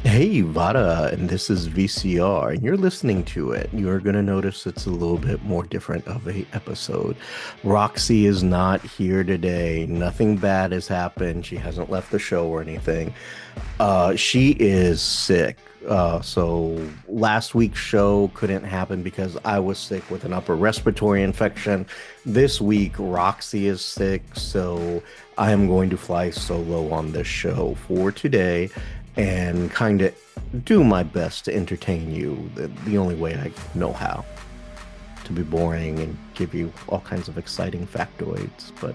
Hey, Vara, and this is VCR, and you're listening to it. You're going to notice it's a little bit more different of a episode. Roxy is not here today. Nothing bad has happened. She hasn't left the show or anything. She is sick. So last week's show couldn't happen because I was sick with an upper respiratory infection. This week, Roxy is sick, so I am going to fly solo on this show for today and kind of do my best to entertain you the only way I know how, to be boring and give you all kinds of exciting factoids, but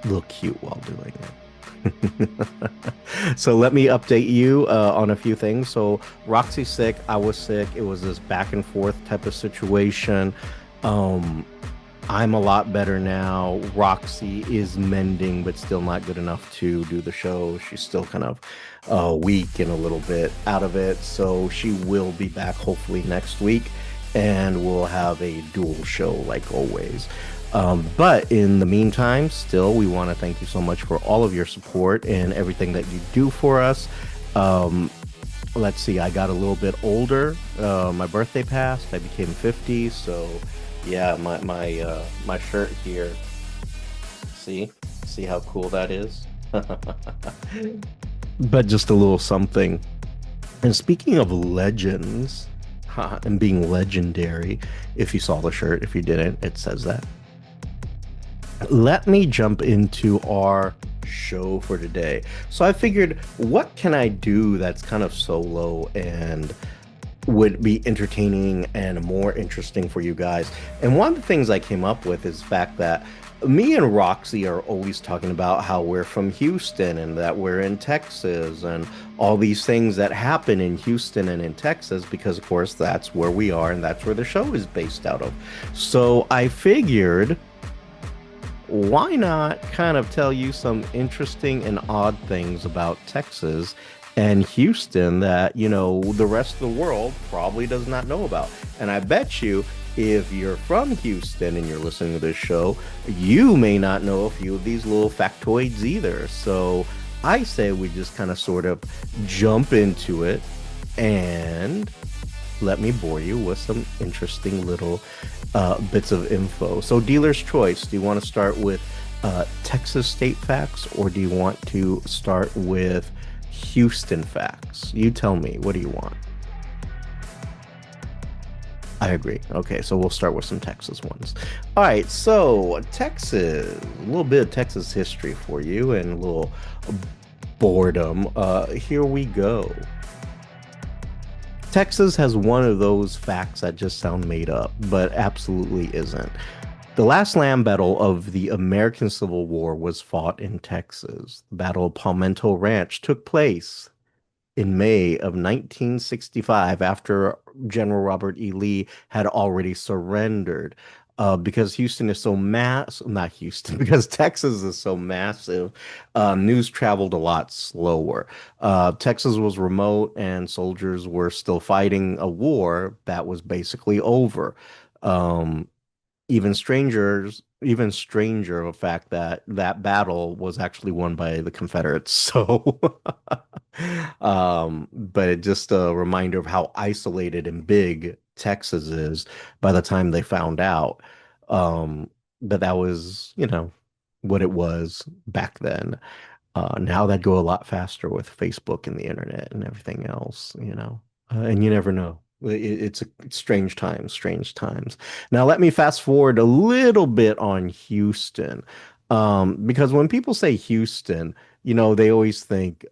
look cute while doing it. So let me update you on a few things. So Roxy's sick, I was sick. It was this back and forth type of situation. Um, I'm a lot better now. Roxy is mending, but still not good enough to do the show. She's still kind of weak and a little bit out of it. So she will be back hopefully next week, and we'll have a dual show like always. But in the meantime, still, we want to thank you so much for all of your support and everything that you do for us. Um, let's see, I got a little bit older. My birthday passed. I became 50. So, yeah, my shirt here. See, see how cool that is. But just a little something. And speaking of legends, and being legendary, if you saw the shirt, if you didn't, it says that. Let me jump into our show for today. So I figured, what can I do that's kind of solo and would be entertaining and more interesting for you guys? And one of the things I came up with is the fact that me and Roxy are always talking about how we're from Houston and that we're in Texas and all these things that happen in Houston and in Texas because, of course, that's where we are and that's where the show is based out of. So I figured, why not kind of tell you some interesting and odd things about Texas and Houston that, the rest of the world probably does not know about. And I bet you if you're from Houston and you're listening to this show, you may not know a few of these little factoids either. So I say we just kind of sort of jump into it and let me bore you with some interesting little bits of info. So, dealer's choice. Do you want to start with Texas state facts or do you want to start with Houston facts? You tell me. What do you want? I agree. Okay, so we'll start with some Texas ones. All right, so Texas, a little bit of Texas history for you and a little boredom. Here we go. Texas has one of those facts that just sound made up, but absolutely isn't. The last land battle of the American Civil War was fought in Texas. The Battle of Palmetto Ranch took place in May of 1965 after General Robert E. Lee had already surrendered. Because Houston is so not Houston, because Texas is so massive, news traveled a lot slower. Texas was remote and soldiers were still fighting a war that was basically over. Um, even stranger of the fact that that battle was actually won by the Confederates. So, but it just a reminder of how isolated and big Texas is by the time they found out. Um, but that was, what it was back then. Now that'd go a lot faster with Facebook and the internet and everything else. And you never know. It's a strange times, strange times. Now, let me fast forward a little bit on Houston. Because when people say Houston, they always think,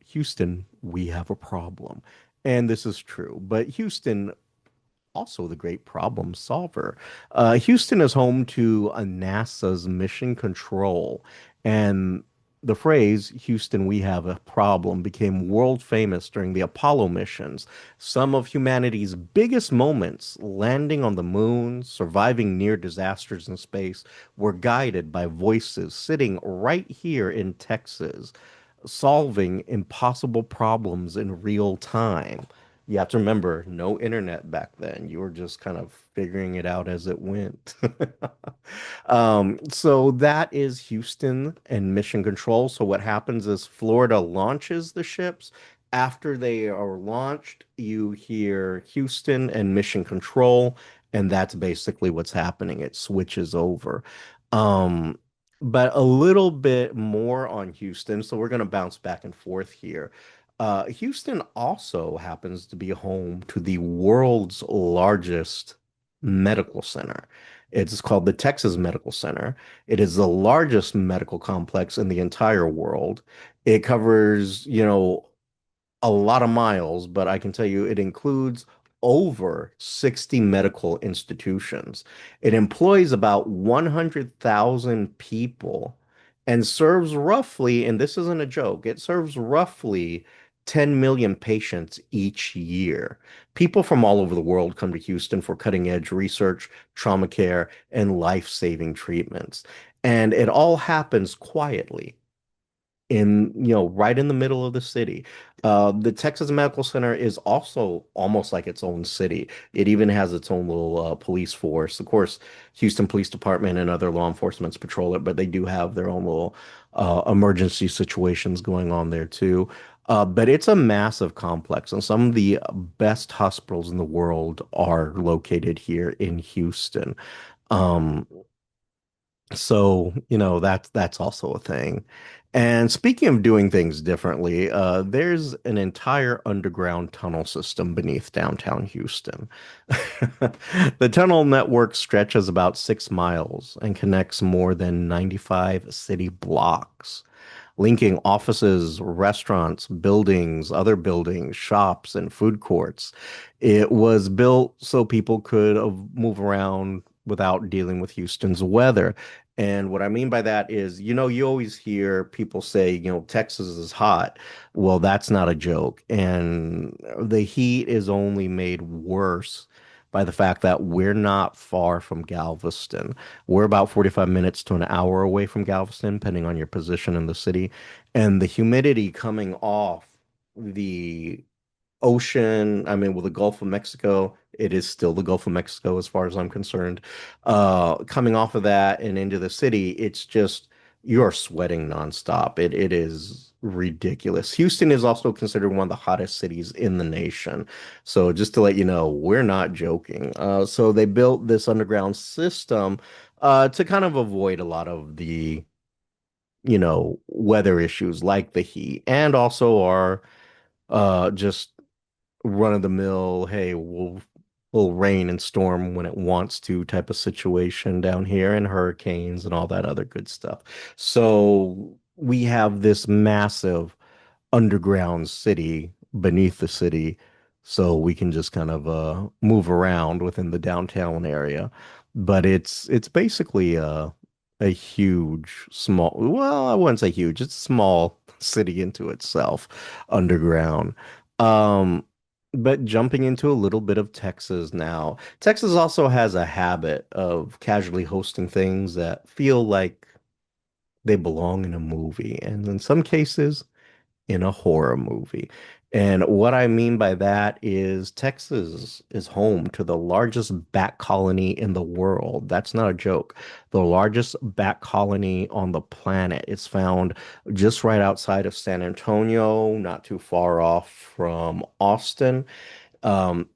Houston, we have a problem. And this is true. But Houston, also the great problem solver. Houston is home to NASA's Mission Control, and the phrase "Houston, we have a problem" became world famous during the Apollo missions. Some of humanity's biggest moments, landing on the moon, surviving near disasters in space, were guided by voices sitting right here in Texas, solving impossible problems in real time. You have to remember, no internet back then. You were just kind of figuring it out as it went. So that is Houston and Mission Control. So what happens is Florida launches the ships After they are launched, you hear Houston and Mission Control, and that's basically what's happening. It switches over. Um, but a little bit more on Houston. So we're going to bounce back and forth here. Houston also happens to be home to the world's largest medical center. It's called the Texas Medical Center. It is the largest medical complex in the entire world. It covers, a lot of miles, but I can tell you it includes over 60 medical institutions. It employs about 100,000 people and serves roughly, and this isn't a joke, it serves roughly 10 million patients each year. People from all over the world come to Houston for cutting edge research, trauma care, and life-saving treatments. And it all happens quietly right in the middle of the city. The Texas Medical Center is also almost like its own city. It even has its own little police force. Of course, Houston Police Department and other law enforcements patrol it, but they do have their own little emergency situations going on there too. But it's a massive complex, and some of the best hospitals in the world are located here in Houston. Um, so, that's also a thing. And speaking of doing things differently, there's an entire underground tunnel system beneath downtown Houston. The tunnel network stretches about 6 miles and connects more than 95 city blocks, linking offices, restaurants, buildings, other buildings, shops, and food courts. It was built so people could move around without dealing with Houston's weather. And what I mean by that is, you always hear people say, Texas is hot. Well, that's not a joke. And the heat is only made worse by the fact that we're not far from Galveston. We're about 45 minutes to an hour away from Galveston, depending on your position in the city. And the humidity coming off the ocean, I mean, with the Gulf of Mexico, it is still the Gulf of Mexico as far as I'm concerned. Coming off of that and into the city, it's just you're sweating nonstop. It is ridiculous. Houston is also considered one of the hottest cities in the nation. So just to let you know, we're not joking. So they built this underground system to kind of avoid a lot of the, weather issues like the heat and also our just run of the mill, hey, we'll rain and storm when it wants to type of situation down here and hurricanes and all that other good stuff. So we have this massive underground city beneath the city so we can just kind of move around within the downtown area. But it's basically a huge small, well, I wouldn't say huge, it's a small city into itself underground. Um but jumping into a little bit of Texas now. Texas also has a habit of casually hosting things that feel like they belong in a movie, and in some cases in a horror movie. And what I mean by that is Texas is home to the largest bat colony in the world. That's not a joke. The largest bat colony on the planet. It's found just right outside of San Antonio, not too far off from Austin. Um,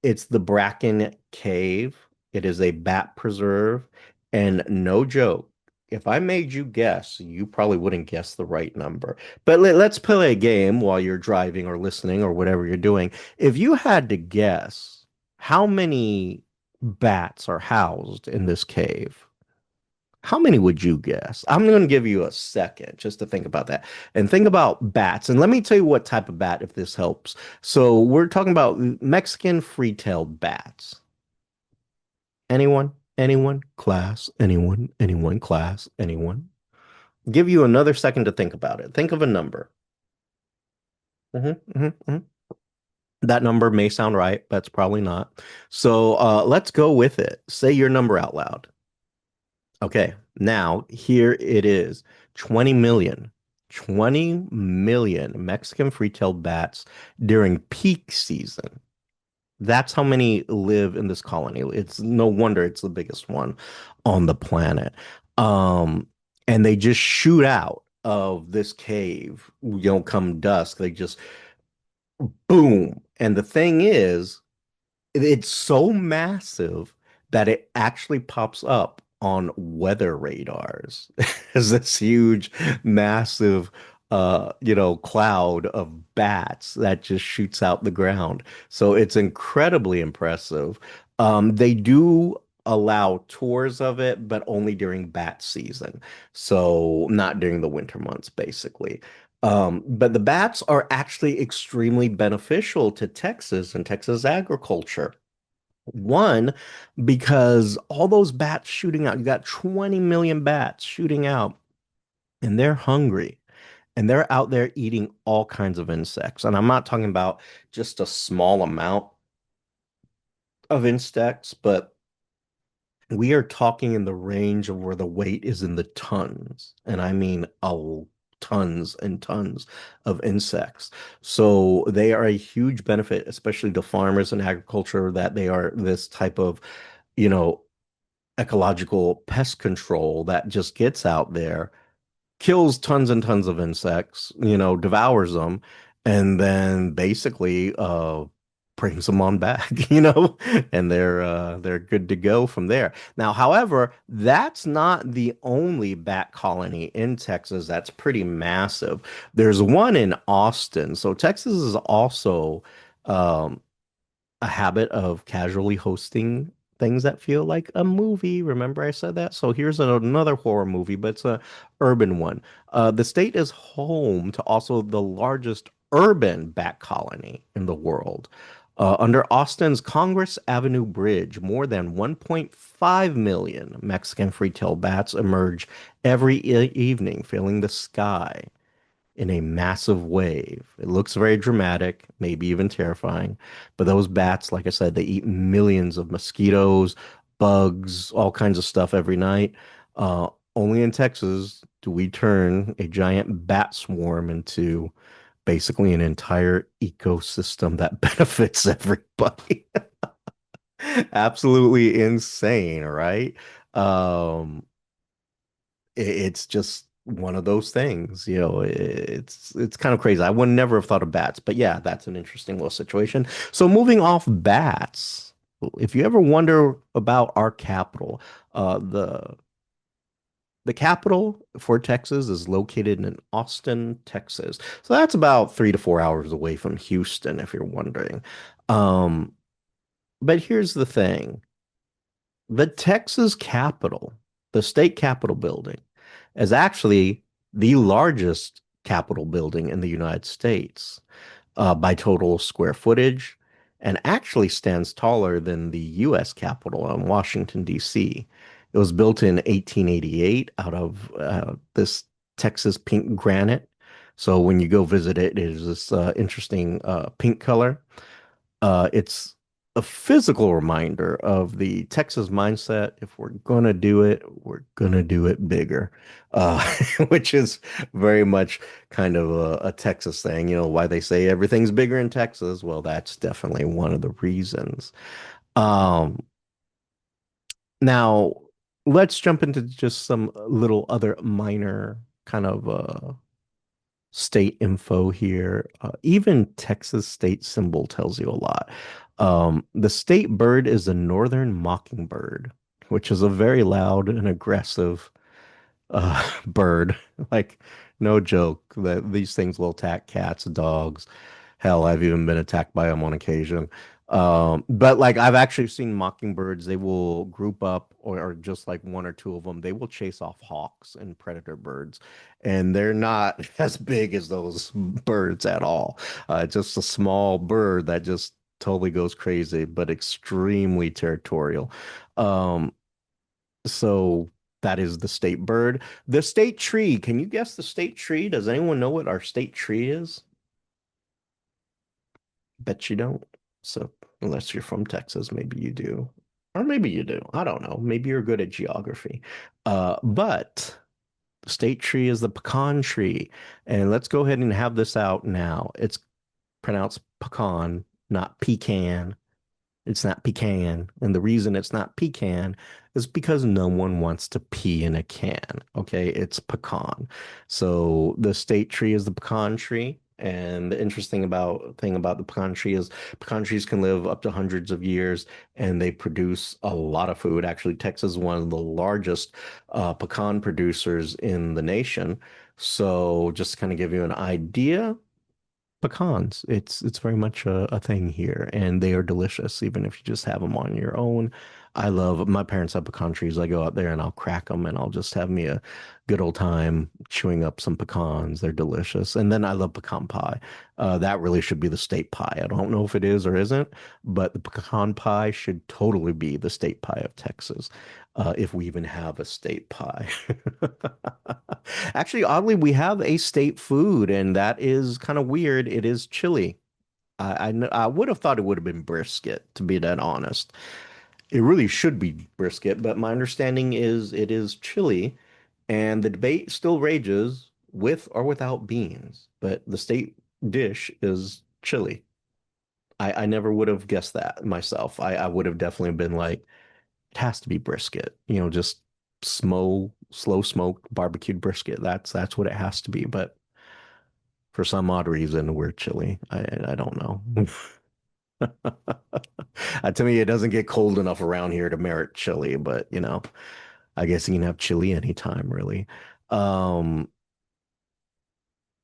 it's the Bracken Cave. It is a bat preserve. And no joke, if I made you guess, you probably wouldn't guess the right number. But let's play a game while you're driving or listening or whatever you're doing. If you had to guess how many bats are housed in this cave, how many would you guess? I'm going to give you a second just to think about that. And think about bats. And let me tell you what type of bat, if this helps. So we're talking about Mexican free-tailed bats. Anyone? Anyone? Class? Anyone? Anyone? Class? Anyone? Give you another second to think about it. Think of a number. Mhm. That number may sound right, but it's probably not. So let's go with it. Say your number out loud. Okay, now here it is. 20 million. 20 million Mexican free-tailed bats during peak season. That's how many live in this colony. It's no wonder it's the biggest one on the planet. Um, and they just shoot out. of this cave, come dusk, they just boom. And the thing is, it's so massive that it actually pops up on weather radars as this huge, massive, cloud of bats that just shoots out the ground. So it's incredibly impressive. They do allow tours of it, but only during bat season. So not during the winter months, basically. But the bats are actually extremely beneficial to Texas and Texas agriculture. One, because all those bats shooting out, you got 20 million bats shooting out, and they're hungry. And they're out there eating all kinds of insects. And I'm not talking about just a small amount of insects, but we are talking in the range of where the weight is in the tons. And I mean tons and tons of insects. So they are a huge benefit, especially to farmers and agriculture, that they are this type of, you know, ecological pest control that just gets out there, kills tons and tons of insects, devours them, and then basically brings them on back, and they're good to go from there. Now, however, that's not the only bat colony in Texas that's pretty massive. There's one in Austin. So Texas is also um, a habit of casually hosting things that feel like a movie. Remember I said that? So here's another horror movie, but it's a urban one. The state is home to also the largest urban bat colony in the world. Under Austin's Congress Avenue Bridge, more than 1.5 million Mexican free-tailed bats emerge every evening, filling the sky in a massive wave. It looks very dramatic, maybe even terrifying. But those bats, like I said, they eat millions of mosquitoes, bugs, all kinds of stuff every night. Uh, Only in Texas do we turn a giant bat swarm into basically an entire ecosystem that benefits everybody. Absolutely insane, right? Um, it's just one of those things, it's kind of crazy. I would never have thought of bats, but yeah, that's an interesting little situation. So moving off bats, if you ever wonder about our capital, the capital for Texas is located in Austin, Texas. So that's about 3 to 4 hours away from Houston, if you're wondering. Um, but here's the thing. The Texas Capitol, the state Capitol building, is actually the largest Capitol building in the United States by total square footage, and actually stands taller than the U.S. Capitol in Washington, D.C. It was built in 1888 out of this Texas pink granite. So when you go visit it, it is this interesting pink color. It's a physical reminder of the Texas mindset. If we're gonna do it, we're gonna do it bigger, uh, which is very much kind of a Texas thing. You know, why they say everything's bigger in Texas. Well, that's definitely one of the reasons. Um, Now, let's jump into just some little other minor kind of state info here. Even Texas state symbol tells you a lot. The state bird is the northern mockingbird, which is a very loud and aggressive bird. Like, no joke that these things will attack cats, dogs. Hell, I've even been attacked by them on occasion. But like I've actually seen mockingbirds, they will group up or just like one or two of them, they will chase off hawks and predator birds. And they're not as big as those birds at all. Just a small bird that just totally goes crazy, but extremely territorial. Um, so that is the state bird. The state tree. Can you guess the state tree? Does anyone know what our state tree is? Bet you don't. So unless you're from Texas, maybe you do. Or maybe you do. I don't know. Maybe you're good at geography. But the state tree is the pecan tree. And let's go ahead and have this out now. It's pronounced pecan, not pecan. It's not pecan. And the reason it's not pecan It's because no one wants to pee in a can. Okay, it's pecan. So the state tree is the pecan tree. And the interesting about thing about the pecan tree is pecan trees can live up to hundreds of years and they produce a lot of food. Actually, Texas is one of the largest pecan producers in the nation. So just to kind of give you an idea, pecans. It's very much a thing here, and they are delicious, even if you just have them on your own. I love my parents have pecan trees. I go out there and I'll crack them, and I'll just have me a good old time chewing up some pecans. They're delicious, and then I love pecan pie. That really should be the state pie. I don't know if it is or isn't, but the pecan pie should totally be the state pie of Texas, if we even have a state pie. Actually, oddly, we have a state food, and that is kind of weird. It is chili. I would have thought it would have been brisket, to be that honest. It really should be brisket, but my understanding is it is chili, and the debate still rages with or without beans. But the state dish is chili. I never would have guessed that myself. I would have definitely been like, it has to be brisket, just slow smoked barbecued brisket. That's what it has to be. But for some odd reason, we're chili. I don't know. To me, it doesn't get cold enough around here to merit chili, but I guess you can have chili anytime, really. Um,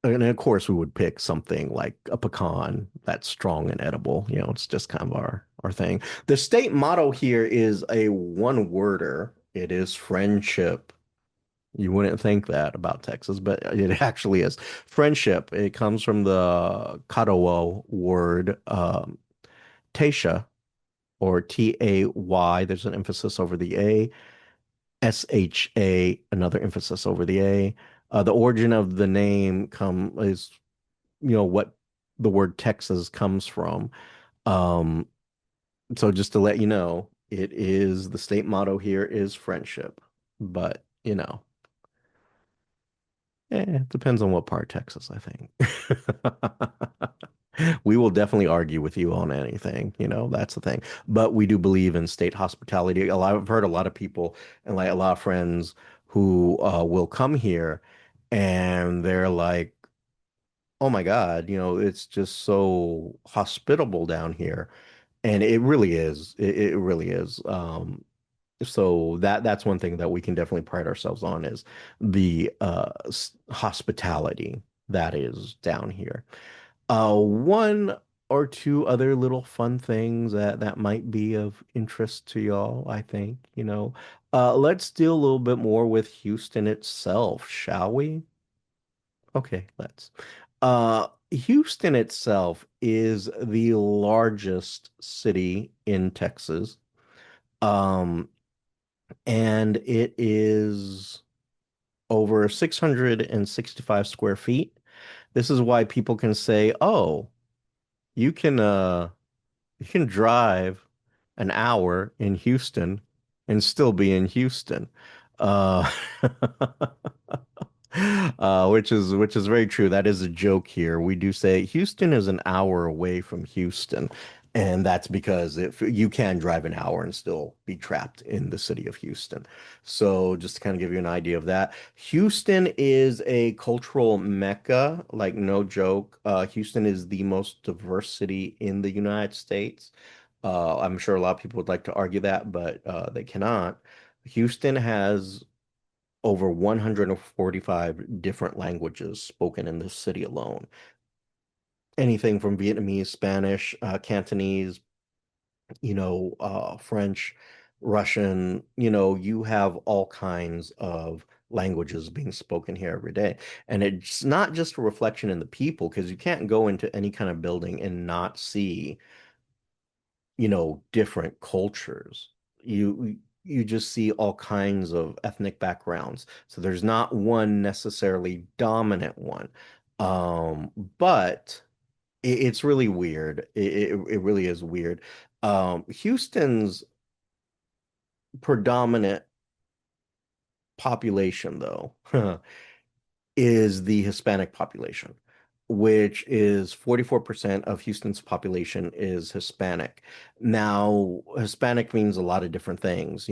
and of course, we would pick something like a pecan that's strong and edible. It's just kind of our thing. The state motto here is a one-worder. It is friendship. You wouldn't think that about Texas, but it actually is. Friendship. It comes from the Kadawo word, Tasha, or Tay. There's an emphasis over the A. Sha, another emphasis over the A. The origin of the name is, what the word Texas comes from. Um, so just to let you know, it is the state motto here is friendship, but it depends on what part of Texas, I think. We will definitely argue with you on anything, that's the thing. But we do believe in state hospitality. I've heard a lot of people and like a lot of friends who will come here and they're like, oh my God, it's just so hospitable down here. And it really is. It really is. So that's one thing that we can definitely pride ourselves on is the hospitality that is down here. One or two other little fun things that might be of interest to y'all, I think, let's deal a little bit more with Houston itself, shall we? Okay, let's. Houston itself is the largest city in Texas. Um, and it is over 665 square feet. This is why people can say, "Oh, you can you can drive an hour in Houston and still be in Houston." Uh which is very true. That is a joke here. We do say Houston is an hour away from Houston, and that's because if you can drive an hour and still be trapped in the city of Houston. So just to kind of give you an idea of that, Houston is a cultural mecca, like no joke. Houston is the most diverse city in the United States. I'm sure a lot of people would like to argue that, but they cannot. Houston has over 145 different languages spoken in this city alone. Anything from Vietnamese, Spanish, Cantonese, French, Russian, you have all kinds of languages being spoken here every day. And it's not just a reflection in the people, because you can't go into any kind of building and not see different cultures. You just see all kinds of ethnic backgrounds. So there's not one necessarily dominant one. But it's really weird. It really is weird. Houston's predominant population, though, is the Hispanic population, which is 44% of Houston's population is Hispanic. Now, Hispanic means a lot of different things,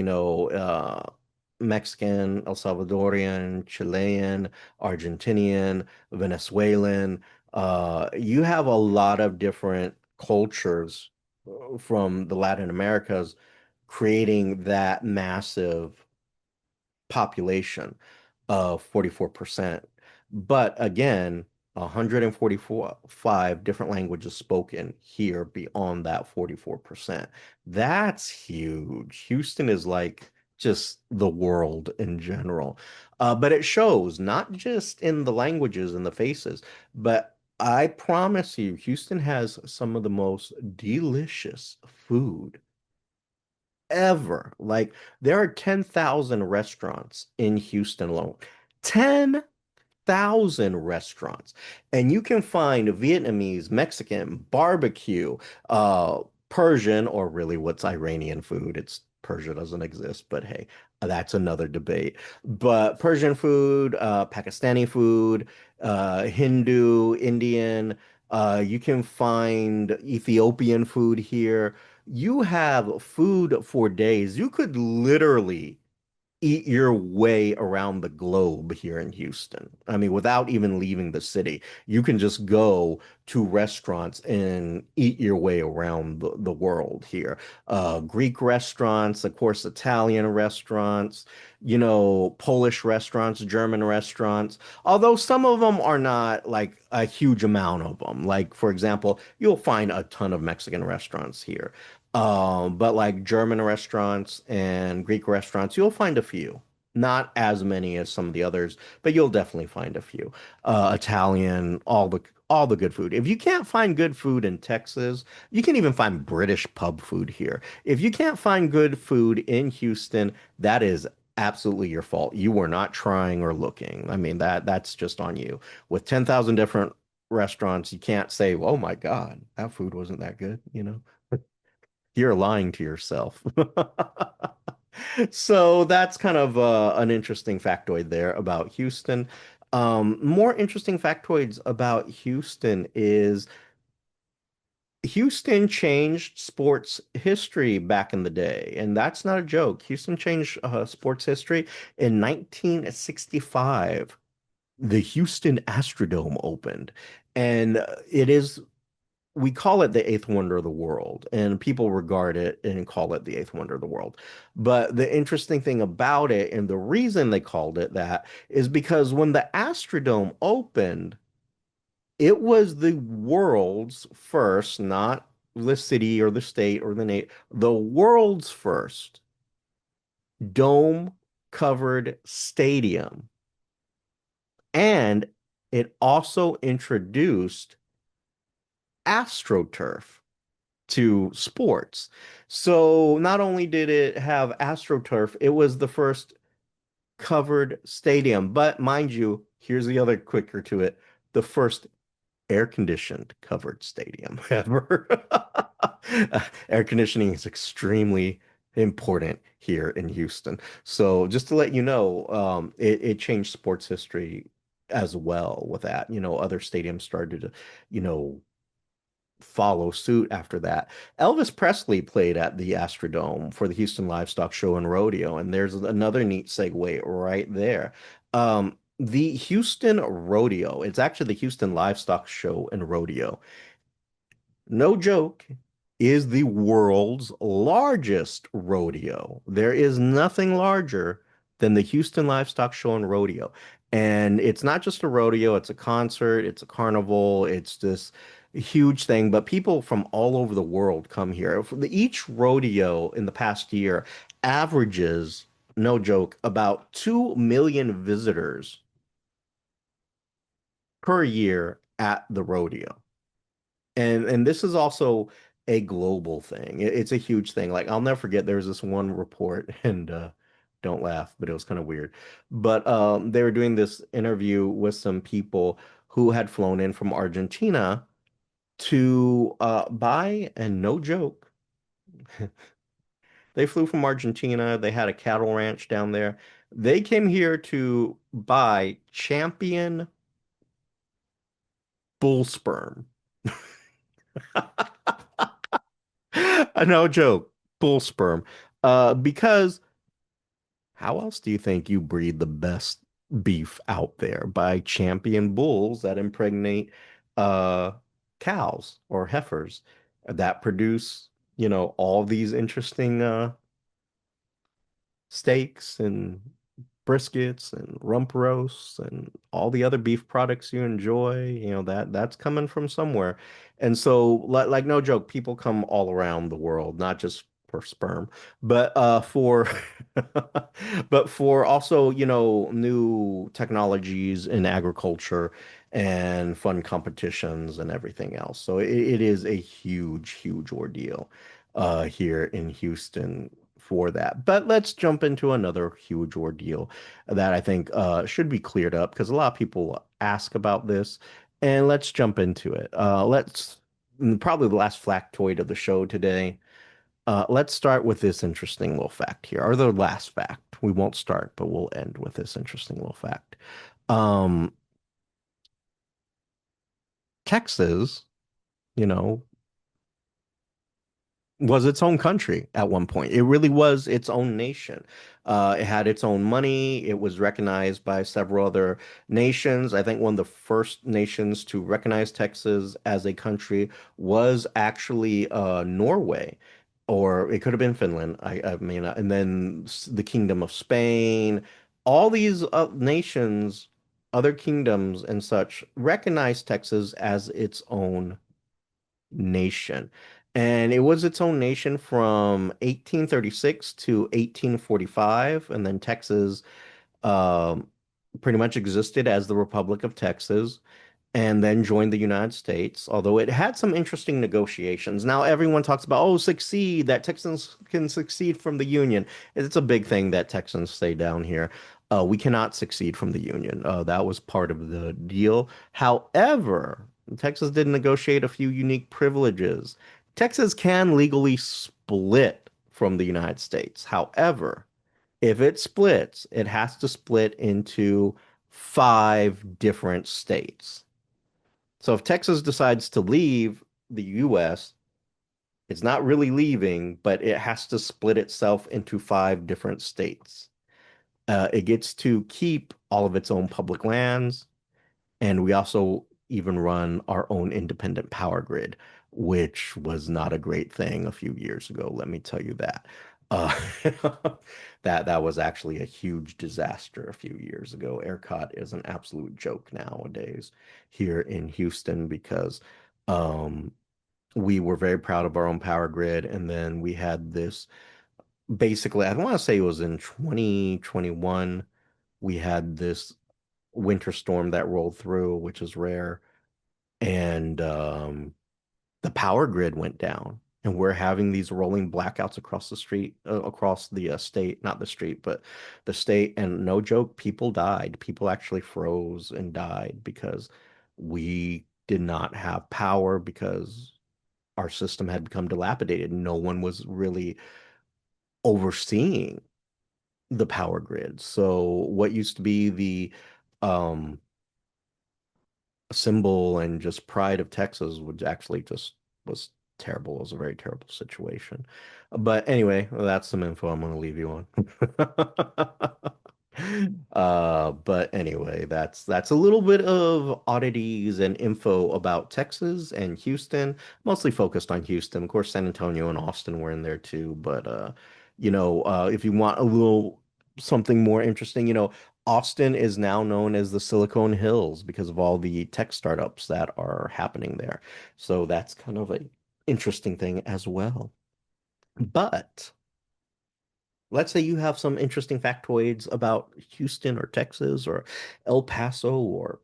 Mexican, El Salvadorian, Chilean, Argentinian, Venezuelan. You have a lot of different cultures from the Latin Americas creating that massive population of 44%. But again, 145 different languages spoken here beyond that 44%. That's huge. Houston is like just the world in general. But it shows not just in the languages and the faces, but I promise you, Houston has some of the most delicious food ever. Like there are 10,000 restaurants in Houston alone. 10,000 restaurants. And you can find Vietnamese, Mexican, barbecue, Persian, or really what's Iranian food. It's Persia doesn't exist, but hey, that's another debate. But Persian food, Pakistani food, Hindu, Indian, you can find Ethiopian food here. You have food for days. You could literally eat your way around the globe here in Houston. I mean, without even leaving the city, you can just go to restaurants and eat your way around the world here. Greek restaurants, of course, Italian restaurants, Polish restaurants, German restaurants, although some of them are not like a huge amount of them. Like, for example, you'll find a ton of Mexican restaurants here. But like German restaurants and Greek restaurants, you'll find a few. Not as many as some of the others, but you'll definitely find a few. Italian, all the good food. If you can't find good food in Texas, you can even find British pub food here. If you can't find good food in Houston, that is absolutely your fault. You were not trying or looking. I mean, that's just on you. With 10,000 different restaurants, you can't say, "Oh my God, that food wasn't that good." You're lying to yourself. So that's kind of an interesting factoid there about Houston. More interesting factoids about Houston is Houston changed sports history back in the day, and that's not a joke. Houston changed sports history in 1965. The Houston Astrodome opened, and it is we call it the eighth wonder of the world, and people regard it and call it the eighth wonder of the world. But the interesting thing about it, and the reason they called it that, is because when the Astrodome opened, it was the world's first, not the city or the state or the world's first dome covered stadium. And it also introduced AstroTurf to sports. So not only did it have AstroTurf, it was the first covered stadium. But mind you, here's the other quicker to it, the first air-conditioned covered stadium ever. Air conditioning is extremely important here in Houston. So just to let you know, it changed sports history as well with that. Other stadiums started to, you know, follow suit after that. Elvis Presley played at the Astrodome for the Houston Livestock Show and Rodeo, and there's another neat segue right there. The Houston Rodeo, it's actually the Houston Livestock Show and Rodeo. No joke, is the world's largest rodeo. There is nothing larger than the Houston Livestock Show and Rodeo. And it's not just a rodeo, it's a concert, it's a carnival, it's this huge thing. But people from all over the world come here. Each rodeo in the past year averages, no joke, about 2 million visitors per year at the rodeo. And this is also a global thing. It's a huge thing. Like I'll never forget there was this one report and don't laugh, but it was kind of weird. But they were doing this interview with some people who had flown in from Argentina to buy, and no joke, they flew from Argentina. They had a cattle ranch down there. They came here to buy champion bull sperm. No joke, bull sperm. Because how else do you think you breed the best beef out there? By champion bulls that impregnate uh cows or heifers that produce, all these interesting steaks and briskets and rump roasts and all the other beef products you enjoy, that's coming from somewhere. And so, like no joke, people come all around the world, not just for sperm, but for but for also, new technologies in agriculture and fun competitions and everything else. So it is a huge, huge ordeal here in Houston for that. But let's jump into another huge ordeal that I think should be cleared up because a lot of people ask about this. And let's jump into it. Probably the last factoid of the show today. Let's start with this interesting little fact here, or the last fact. We won't start, but we'll end with this interesting little fact. Um, Texas, you know, was its own country at one point. It really was its own nation. It had its own money. It was recognized by several other nations. I think one of the first nations to recognize Texas as a country was actually Norway, or it could have been Finland. I mean, and then the Kingdom of Spain. All these nations, other kingdoms and such, recognized Texas as its own nation. And it was its own nation from 1836 to 1845. And then Texas um, pretty much existed as the Republic of Texas and then joined the United States, although it had some interesting negotiations. Now, everyone talks about, oh, succeed, that Texans can succeed from the Union. It's a big thing that Texans say down here. We cannot succeed from the Union. That was part of the deal. However, Texas did negotiate a few unique privileges. Texas can legally split from the United States. However, if it splits, it has to split into five different states. So if Texas decides to leave the US, it's not really leaving, but it has to split itself into five different states. It gets to keep all of its own public lands, and we also even run our own independent power grid, which was not a great thing a few years ago, let me tell you that. Uh, that was actually a huge disaster a few years ago. ERCOT is an absolute joke nowadays here in Houston because um, we were very proud of our own power grid, and then we had this basically, I want to say it was in 2021, we had this winter storm that rolled through, which is rare, and the power grid went down. And we're having these rolling blackouts across the street, across the state, not the street, but the state. And no joke, people died. People actually froze and died because we did not have power because our system had become dilapidated. No one was really overseeing the power grid. So what used to be the um, symbol and just pride of Texas would actually just was terrible. It was a very terrible situation. But anyway, that's some info I'm going to leave you on. But anyway, that's a little bit of oddities and info about Texas and Houston, mostly focused on Houston. Of course, San Antonio and Austin were in there too, but if you want a little something more interesting, Austin is now known as the Silicon Hills because of all the tech startups that are happening there. So that's kind of an interesting thing as well. But let's say you have some interesting factoids about Houston or Texas or El Paso or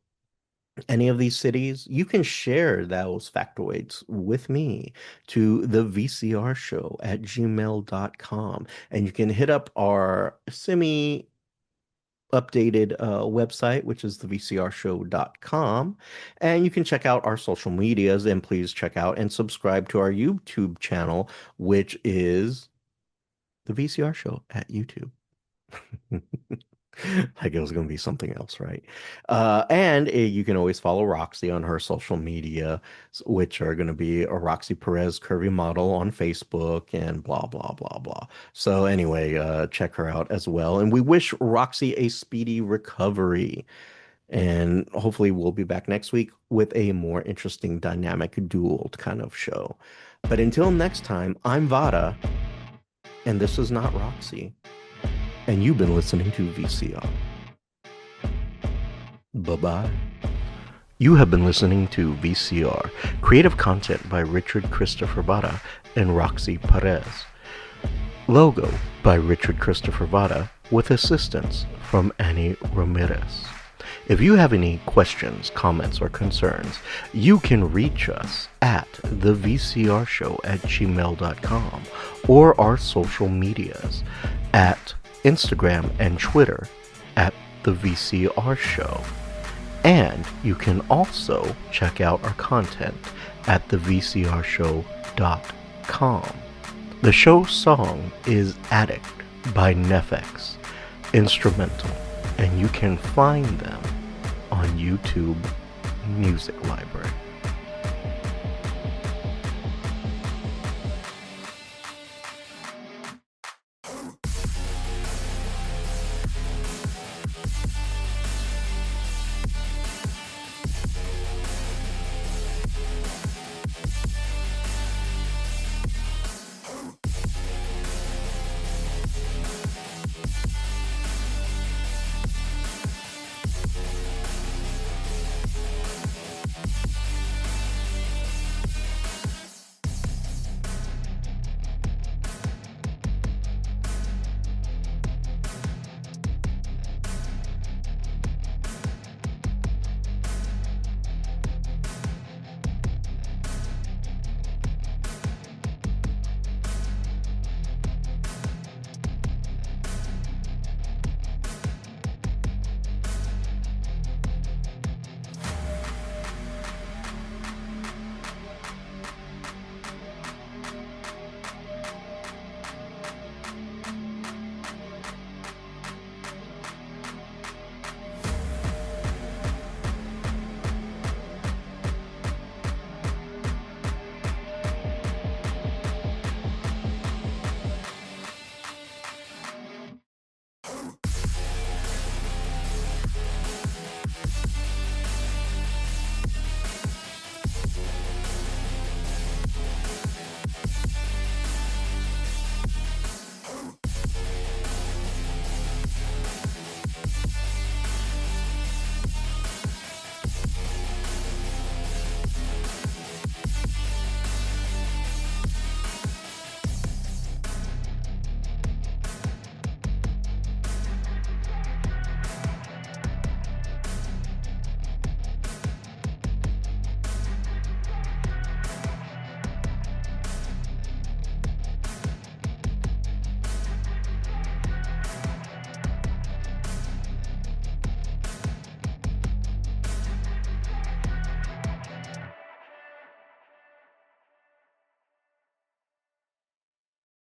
any of these cities, you can share those factoids with me to the VCR show at gmail.com. And you can hit up our semi updated website, which is the VCRshow.com. And you can check out our social medias and please check out and subscribe to our YouTube channel, which is the VCR Show at YouTube. Like it was going to be something else, right? And you can always follow Roxy on her social media, which are going to be a Roxy Perez Curvy Model on Facebook and blah, blah, blah, blah. So, anyway, check her out as well. And we wish Roxy a speedy recovery. And hopefully, we'll be back next week with a more interesting dynamic duel kind of show. But until next time, I'm Vara, and this is not Roxy. And you've been listening to VCR. Bye-bye. You have been listening to VCR, creative content by Richard Christopher Vara and Roxy Perez. Logo by Richard Christopher Vara with assistance from Annie Ramirez. If you have any questions, comments, or concerns, you can reach us at thevcrshow@gmail.com or our social medias at Instagram and Twitter at the VCR Show. And you can also check out our content at thevcrshow.com. The show's song is Addict by Nefex, instrumental, and you can find them on YouTube Music Library.